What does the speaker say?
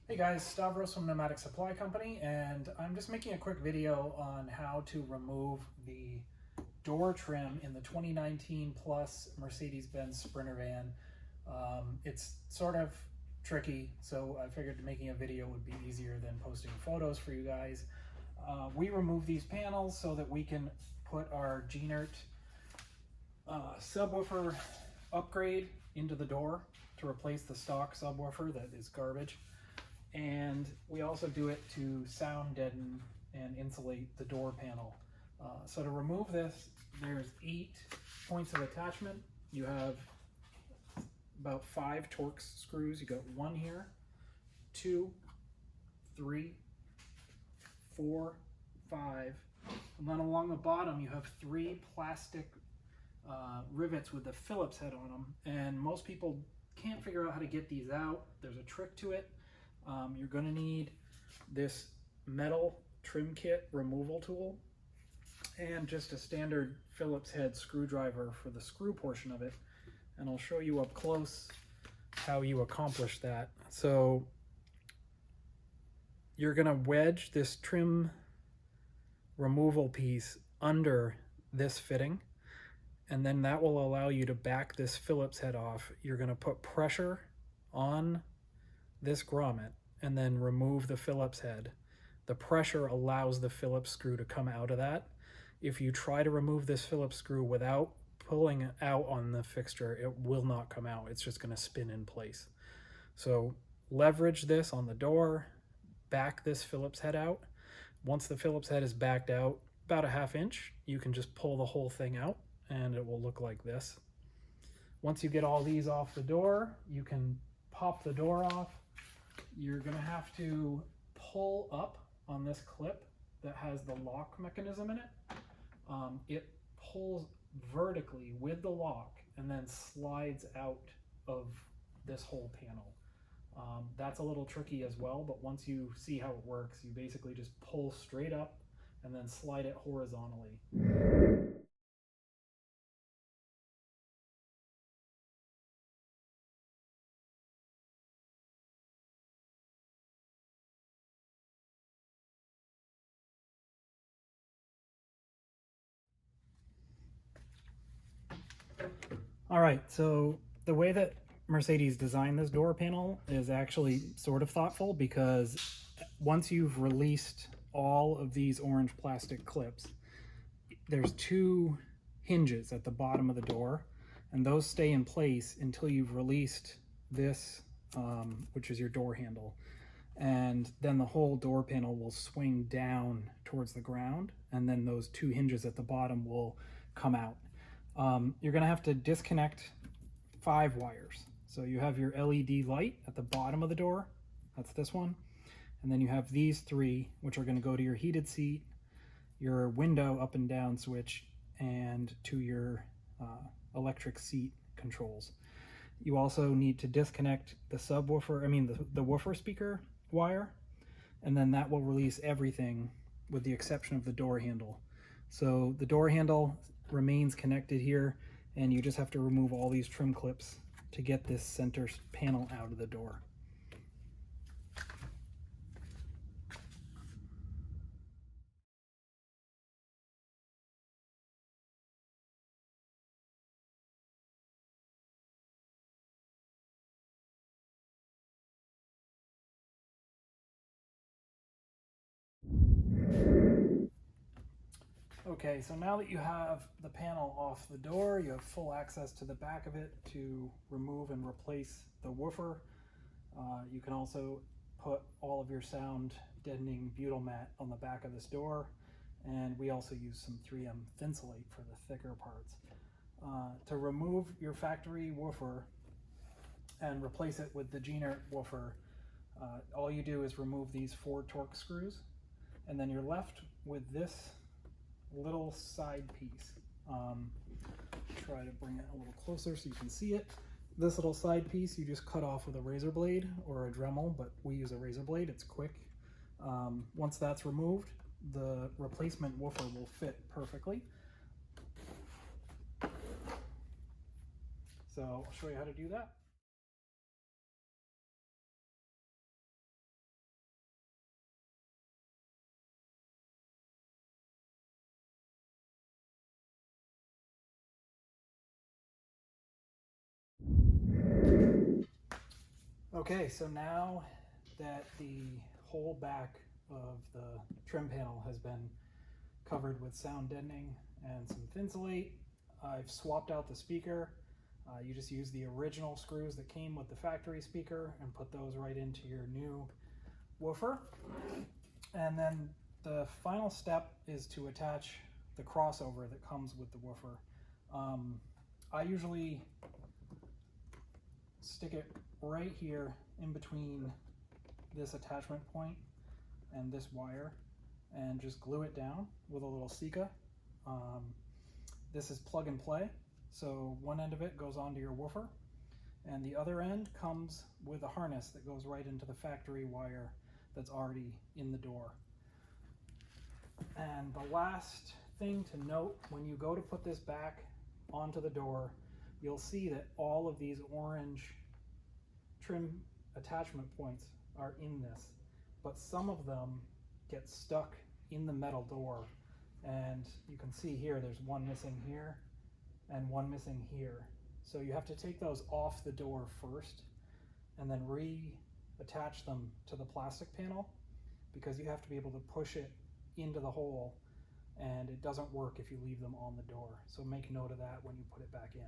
Hey guys, Stavros from Nomadic Supply Company, and I'm just making a quick video on how to remove the door trim in the 2019 Plus Mercedes-Benz Sprinter van. It's sort of tricky, so I figured making a video would be easier than posting photos for you guys. We remove these panels so that we can put our Jehnert subwoofer upgrade into the door to replace the stock subwoofer that is garbage. And we also do it to sound deaden and insulate the door panel. So to remove this, there's 8 points of attachment. You have about 5 Torx screws. You got 1 here, 2, 3, 4, 5, and then along the bottom you have 3 plastic rivets with the Phillips head on them. And most people can't figure out how to get these out. There's a trick to it. You're going to need this metal trim kit removal tool and just a standard Phillips head screwdriver for the screw portion of it. And I'll show you up close how you accomplish that. So you're going to wedge this trim removal piece under this fitting, and then that will allow you to back this Phillips head off. You're going to put pressure on this grommet and then remove the Phillips head. The pressure allows the Phillips screw to come out of that. If you try to remove this Phillips screw without pulling it out on the fixture, it will not come out. It's just going to spin in place. So leverage this on the door, back this Phillips head out. Once the Phillips head is backed out about a 1/2 inch, you can just pull the whole thing out and it will look like this. Once you get all these off the door, you can pop the door off. You're going to have to pull up on this clip that has the lock mechanism in it. It pulls vertically with the lock and then slides out of this whole panel. That's a little tricky as well, but once you see how it works, you basically just pull straight up and then slide it horizontally. All right, so the way that Mercedes designed this door panel is actually sort of thoughtful, because once you've released all of these orange plastic clips, there's 2 hinges at the bottom of the door, and those stay in place until you've released this, which is your door handle. And then the whole door panel will swing down towards the ground, and then those 2 hinges at the bottom will come out. You're going to have to disconnect 5 wires. So you have your LED light at the bottom of the door. That's this one. And then you have these 3, which are going to go to your heated seat, your window up and down switch, and to your electric seat controls. You also need to disconnect the subwoofer, the woofer speaker wire, and then that will release everything with the exception of the door handle. So the door handle remains connected here, and you just have to remove all these trim clips to get this center panel out of the door. Okay, so now that you have the panel off the door, you have full access to the back of it to remove and replace the woofer. You can also put all of your sound deadening butyl mat on the back of this door, and we also use some 3M Thinsulate for the thicker parts. To remove your factory woofer and replace it with the Jehnert woofer, all you do is remove these 4 Torx screws, and then you're left with this little side piece. Try to bring it a little closer so you can see it. This little side piece you just cut off with a razor blade or a Dremel, but we use a razor blade, it's quick. Once that's removed, the replacement woofer will fit perfectly. So I'll show you how to do that. Okay, so now that the whole back of the trim panel has been covered with sound deadening and some Thinsulate, I've swapped out the speaker. You just use the original screws that came with the factory speaker and put those right into your new woofer. And then the final step is to attach the crossover that comes with the woofer. I usually stick it right here in between this attachment point and this wire and just glue it down with a little Sika. This is plug and play, so one end of it goes onto your woofer and the other end comes with a harness that goes right into the factory wire that's already in the door. And the last thing to note, when you go to put this back onto the door, you'll see that all of these orange trim attachment points are in this, but some of them get stuck in the metal door. And you can see here, there's one missing here and one missing here. So you have to take those off the door first and then reattach them to the plastic panel, because you have to be able to push it into the hole, and it doesn't work if you leave them on the door. So make note of that when you put it back in.